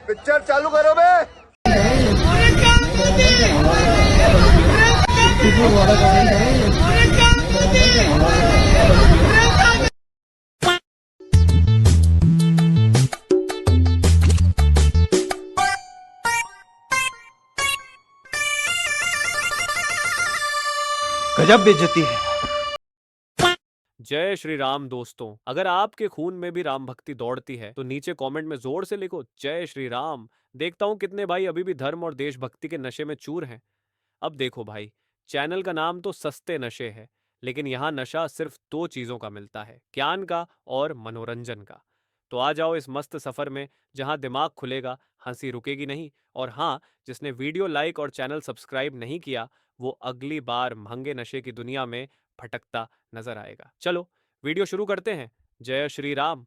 Picture चालू करो बे। गजब बेइज्जती है। जय श्री राम दोस्तों, अगर आपके खून में भी राम भक्ति दौड़ती है तो नीचे कमेंट में जोर से लिखो जय श्री राम। देखता हूं कितने भाई अभी भी धर्म और देशभक्ति के नशे में चूर हैं। अब देखो भाई, चैनल का नाम तो सस्ते नशे है, लेकिन यहाँ नशा सिर्फ दो चीजों का मिलता है, ज्ञान का और मनोरंजन का। तो आ जाओ इस मस्त सफर में जहाँ दिमाग खुलेगा, हंसी रुकेगी नहीं। और हाँ, जिसने वीडियो लाइक और चैनल सब्सक्राइब नहीं किया वो अगली बार महंगे नशे की दुनिया में भटकता नजर आएगा। चलो वीडियो शुरू करते हैं। जय श्री राम।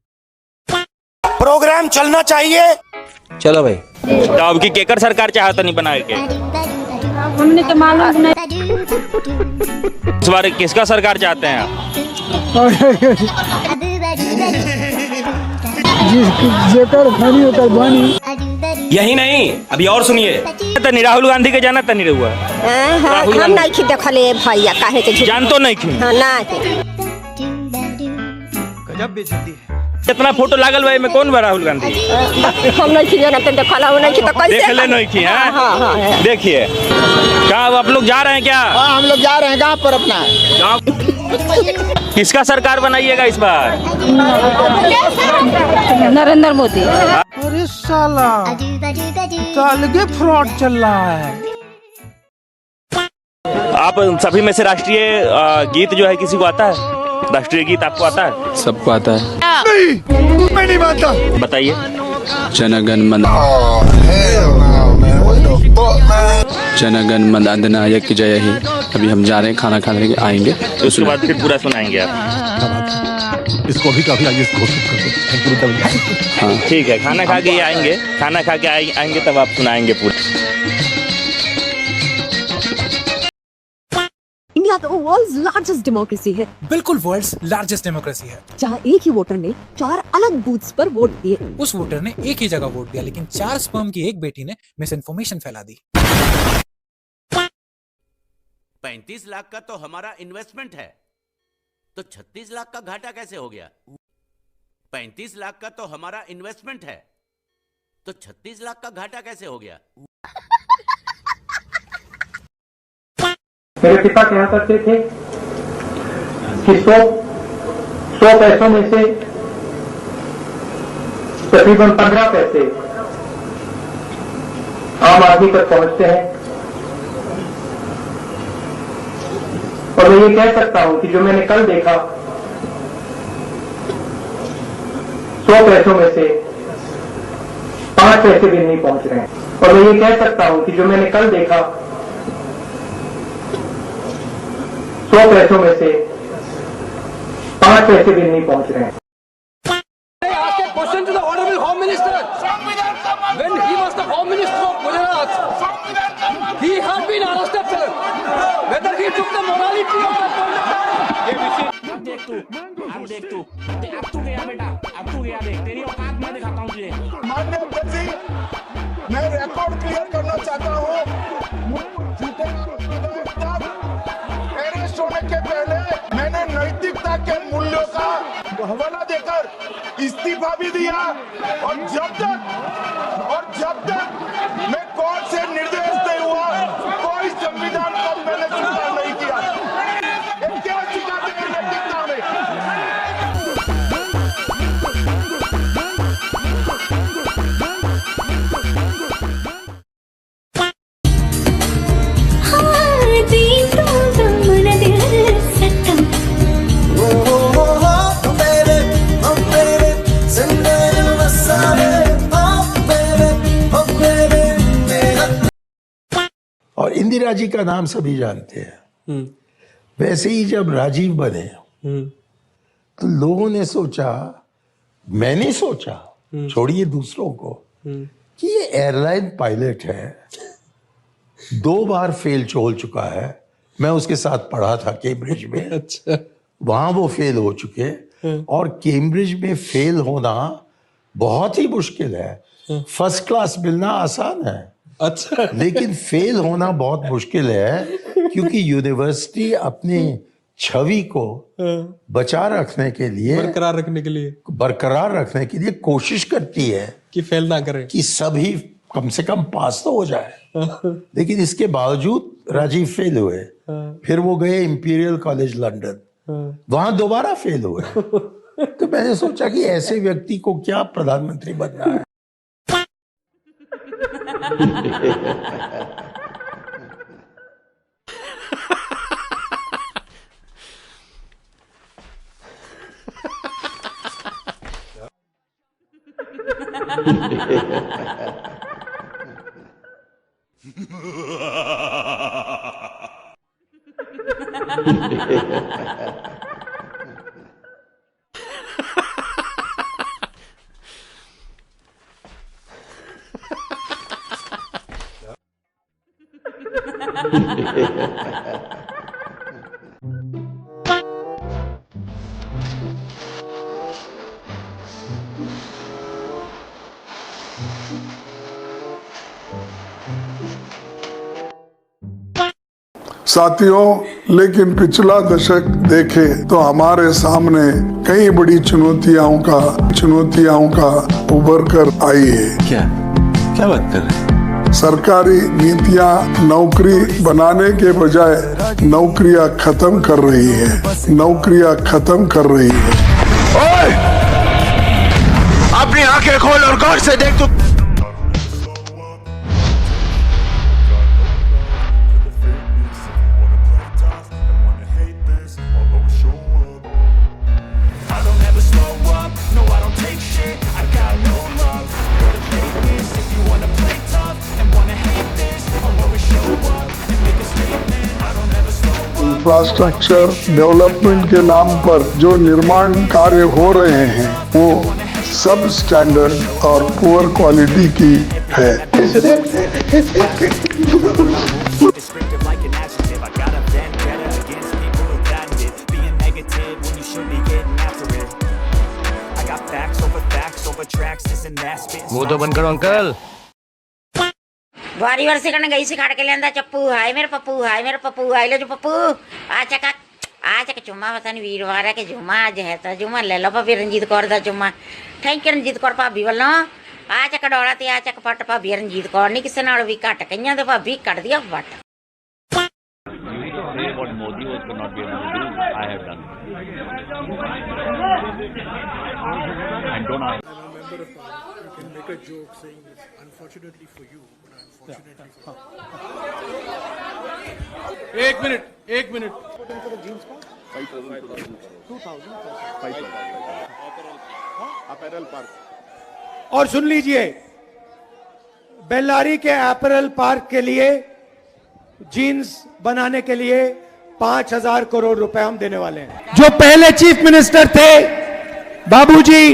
प्रोग्राम चलना चाहिए। चलो भाई। तो अब की केकर सरकार चाहता नहीं बनाए के हमने तो मालूम नहीं। इस बार किसका सरकार चाहते हैं आप? यही नहीं, अभी और सुनिए। तनी राहुल गांधी के जाना तनी रहुआ हम नहीं देखले भैया काहे के जान तो नहीं थी। हां ना गजब बेइज्जती है। कितना फोटो लागल भाई में कौन बा राहुल गांधी? हम नहीं जाना तो देखला हो नहीं तो कैसे देख ले नहीं की। हां हां देखिए क्या अब आप लोग जा रहे हैं क्या? हाँ, हम लोग जा रहे हैं गाँव पर अपना। गाँव किसका सरकार बनाइएगा इस बार? नरेंद्र मोदी। अरे साला तो अलगे फ्रॉड चल रहा है। आप सभी में से राष्ट्रीय गीत जो है किसी को आता है? राष्ट्रीय गीत आपको आता है? सबको आता है। नहीं, मैं नहीं मानता। बताइए। जनगण मन जनगण मन अधिनायक जय ही। अभी हम जा रहे हैं, खाना खाने के आएंगे तो उसके बाद फिर पूरा सुनाएंगे आप। इसको भी काफी आगे हाँ ठीक है, खाना खा के ही आएंगे, खाना खा के आएंगे तब आप सुनाएंगे पूरा। इंडिया तो वर्ल्ड्स लार्जेस्ट डेमोक्रेसी है। बिल्कुल वर्ल्ड्स लार्जेस्ट डेमोक्रेसी है, जहाँ एक ही वोटर ने 4 अलग बूथ्स पर वोट दिए। उस वोटर ने एक ही जगह वोट दिया, लेकिन 4 स्पर्म की एक बेटी ने मिस इन्फॉर्मेशन फैला दी। 35 लाख का तो हमारा इन्वेस्टमेंट है, तो 36 लाख का घाटा कैसे हो गया? 35 लाख का तो हमारा इन्वेस्टमेंट है, तो 36 लाख का घाटा कैसे हो गया? मेरे पिता कहा करते थे कि 100 पैसों में से तकरीबन 15 पैसे आम आदमी तक पहुंचते हैं। और मैं ये कह सकता हूं कि जो मैंने कल देखा, 100 पैसों में से 5 पैसे भी नहीं पहुंच रहे हैं। और मैं ये कह सकता हूं कि जो मैंने कल देखा, 100 पैसों में से 5 पैसे भी नहीं पहुंच रहे हैं। Question to the Honorable Home Minister. When he was the Home Minister of Gujarat, he had been arrested, sir. Whether he took the morality of the देख तू अब तू गया बेटा, अब तू गया, देख तेरी औकात मैं दिखाता हूँ तुझे। माननीय अध्यक्ष जी, मैं रिकॉर्ड क्लियर करना चाहता हूँ। अरेस्ट होने के पहले मैंने नैतिकता के मूल्यों का हवाला देकर इस्तीफा भी दिया, और जब तक मैं कोर्ट से निर्देश नहीं हुआ, कोई संविधान का मैंने स्वीकार नहीं किया। ये क्या सिखाते हैं नैतिकता में? और इंदिरा जी का नाम सभी जानते हैं। वैसे ही जब राजीव बने तो लोगों ने सोचा, मैंने सोचा, छोड़िए दूसरों को, कि ये एयरलाइन पायलट है, 2 बार फेल हो चुका है। मैं उसके साथ पढ़ा था कैम्ब्रिज में। अच्छा। वहां वो फेल हो चुके, और कैम्ब्रिज में फेल होना बहुत ही मुश्किल है। फर्स्ट क्लास मिलना आसान है, अच्छा, लेकिन फेल होना बहुत मुश्किल है, क्योंकि यूनिवर्सिटी अपनी छवि को बरकरार रखने के लिए कोशिश करती है कि फेल ना करें, कि सभी कम से कम पास तो हो जाए। लेकिन इसके बावजूद राजीव फेल हुए। फिर वो गए इंपीरियल कॉलेज लंदन, वहां दोबारा फेल हुए। तो मैंने सोचा कि ऐसे व्यक्ति को क्या प्रधानमंत्री बनना है। साथियों, लेकिन पिछला दशक देखें तो हमारे सामने कई बड़ी चुनौतियों का उभर कर आई है। क्या बात कर रहे हैं? सरकारी नीतियां नौकरी बनाने के बजाय नौकरियां खत्म कर रही है। ओए! अपनी आंखें खोल और गौर से देख। तू इंफ्रास्ट्रक्चर डेवलपमेंट के नाम पर जो निर्माण कार्य हो रहे हैं वो सब स्टैंडर्ड और पुअर क्वालिटी की है। वो तो बंद करो अंकल। बारी वर्षी करने गई सिखाड़ के लेंदा चप्पू हाय मेरे पप्पू हाय ले जो पप्पू आचा के चुम्मा बतानी वीरवार के जुम्मा आज है तो जुम्मा ले लो भाभी रंजीत कौर दा जुम्मा थैंक यू रंजीत कौर भाभी वालों आचा का डोड़ा ते आचा का पट भाभी रंजीत कौर नहीं किसी नाल भी घट कईयां दे भाभी कट दिया what. What Modi was not be able to do, I have done. And don't ask. I'm a member of parliament. You can make a joke saying this. Unfortunately for you, but unfortunately for you. एक minute. और सुन लीजिए, बेल्लारी के apparel park के लिए jeans बनाने के लिए 5,000 करोड़ रुपए हम देने वाले हैं। जो पहले चीफ मिनिस्टर थे बाबूजी,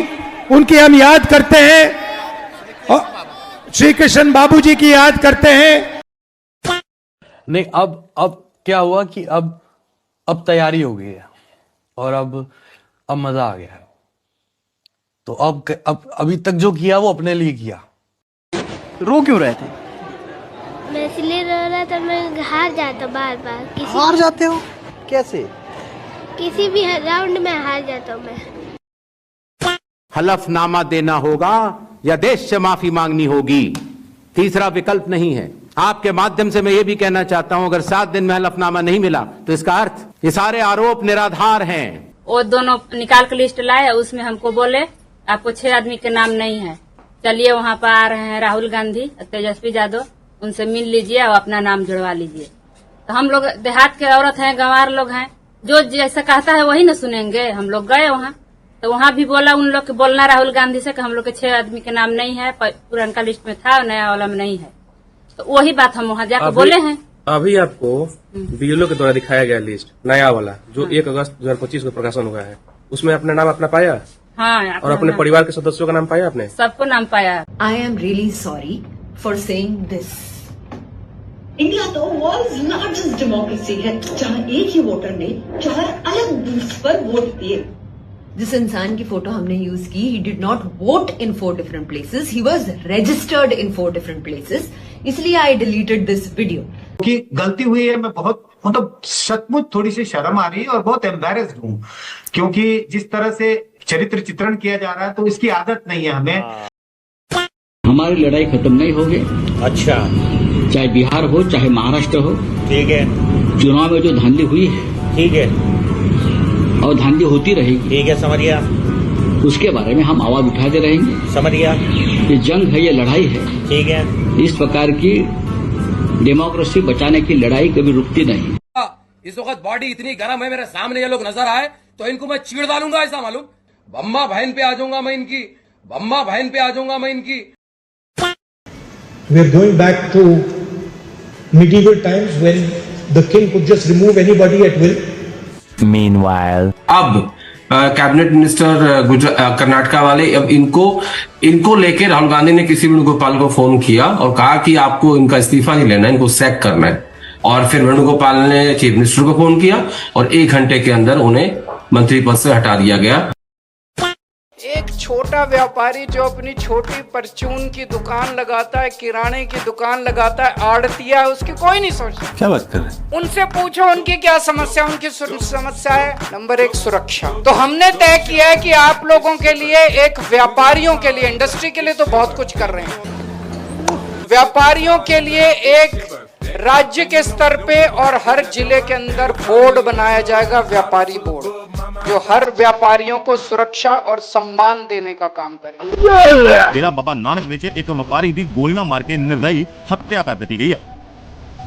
उनकी हम याद करते हैं और श्री कृष्ण बाबूजी की याद करते हैं। नहीं, अब क्या हुआ कि अब तैयारी हो गई है और अब मजा आ गया है। तो अब अभी तक जो किया वो अपने लिए किया। रो क्यों रहे थे? मैं इसलिए रो रहा था, मैं हार जाता बार। हार जाते हो? कैसे? किसी भी राउंड में हार जाता हूँ मैं। हलफनामा देना होगा या देश से माफी मांगनी होगी, तीसरा विकल्प नहीं है। आपके माध्यम से मैं ये भी कहना चाहता हूं, अगर 7 दिन में हलफनामा नहीं मिला तो इसका अर्थ ये सारे आरोप निराधार हैं। वो दोनों निकाल के लिस्ट लाए, उसमें हमको बोले आपको 6 आदमी के नाम नहीं है, चलिए वहाँ पर आ रहे हैं राहुल गांधी, तेजस्वी यादव, उनसे मिल लीजिए और अपना नाम जुड़वा लीजिए। तो हम लोग देहात के औरत हैं, गंवार लोग हैं, जो जैसा कहता है वही न सुनेंगे। हम लोग गए वहाँ, तो वहाँ भी बोला उन लोग के बोलना राहुल गांधी से कि हम लोग के 6 आदमी के नाम नहीं है, पुराना लिस्ट में था, नया वाला में नहीं है। तो वही बात हम वहाँ जाकर बोले हैं। अभी आपको बीएलओ के द्वारा दिखाया गया लिस्ट नया वाला जो 1 अगस्त 2025 को प्रकाशन हुआ है, उसमें अपना नाम अपना पाया? हाँ, और अपने परिवार के सदस्यों का नाम पाया आपने? सबको नाम पाया। I am really sorry for saying this. India तो वर्ल्ड्स लार्जेस्ट डेमोक्रेसी है, जहाँ एक ही वोटर ने 4 अलग बूथ्स पर वोट दिए। जिस इंसान की फोटो हमने यूज की, he did not vote in 4 different places, he was registered in 4 different places, इसलिए आई डिलीटेड दिस वीडियो। कि गलती हुई है, मैं बहुत मतलब सचमुच थोड़ी सी शर्म आ रही है और बहुत एम्बैरेस्ड हूँ, क्योंकि जिस तरह से चरित्र चित्रण किया जा रहा है तो इसकी आदत नहीं है हमें। हमारी लड़ाई खत्म नहीं होगी। अच्छा, चाहे बिहार हो चाहे महाराष्ट्र हो, ठीक है। चुनाव में जो धांधली हुई है, ठीक है, और धांधली होती रहेगी, ठीक है, समझ गया। उसके बारे में हम आवाज उठाते रहेंगे, समझ गया। ये जंग है, ये लड़ाई है, ठीक है। इस प्रकार की डेमोक्रेसी बचाने की लड़ाई कभी रुकती नहीं। इस वक्त बॉडी इतनी गर्म है, मेरे सामने ये लोग नजर आए तो इनको मैं चीड़ डालूंगा, ऐसा मालूम। बम्मा बहन पे आ जाऊंगा मैं इनकी, बम्मा बहन पे आ जाऊंगा मैं इनकी। We are going back to medieval times when the king could just remove anybody at will. Meanwhile, अब कैबिनेट मिनिस्टर कर्नाटका वाले, अब इनको लेकर राहुल गांधी ने किसी वेणुगोपाल को फोन किया और कहा कि आपको इनका इस्तीफा नहीं लेना, इनको सैक करना है। और फिर वेणुगोपाल ने चीफ मिनिस्टर को फोन किया और 1 घंटे के अंदर उन्हें मंत्री पद से हटा दिया गया। एक छोटा व्यापारी जो अपनी छोटी परचून की दुकान लगाता है, किराने की दुकान लगाता है, आड़तिया है, उसकी कोई नहीं सोचता। क्या बात कर रहे हैं? उनसे पूछो उनकी क्या समस्या। उनकी समस्या है नंबर 1 सुरक्षा। तो हमने तय किया है कि आप लोगों के लिए, एक व्यापारियों के लिए, इंडस्ट्री के लिए तो बहुत कुछ कर रहे हैं, व्यापारियों के लिए एक राज्य के स्तर पे और हर जिले के अंदर बोर्ड बनाया जाएगा, व्यापारी बोर्ड, जो हर व्यापारियों को सुरक्षा और सम्मान देने का काम करेगा। डेरा बाबा नानक विच एक व्यापारी की गोलियां मार के निर्दयी हत्या कर दी गई है।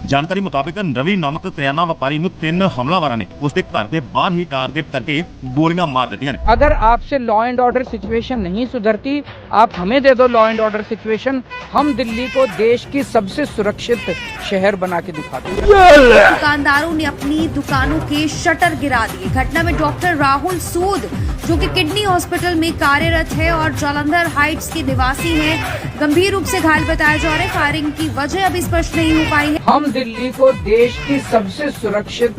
जानकारी मुताबिक रवि नामक करियाना व्यापारी ਨੂੰ 3 हमलावरों ने उसके घर के बाहर ही टारगेट करके गोलियां मार दी हैं। अगर आपसे लॉ एंड ऑर्डर सिचुएशन नहीं सुधरती, आप हमें दे दो लॉ एंड ऑर्डर सिचुएशन, हम दिल्ली को देश की सबसे सुरक्षित शहर बना के दिखा देंगे। दुकानदारों ने अपनी दुकानों के शटर गिरा दिए। घटना में डॉक्टर राहुल सूद, जो कि किडनी हॉस्पिटल में कार्यरत है और जालंधर हाइट्स के निवासी हैं, गंभीर रूप से घायल बताया जा रहा है। फायरिंग की वजह अभी स्पष्ट नहीं हो पाई है। हम दिल्ली को देश की सबसे सुरक्षित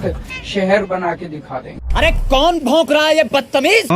शहर बना के दिखा देंगे। अरे कौन भौंक रहा है ये बदतमीज?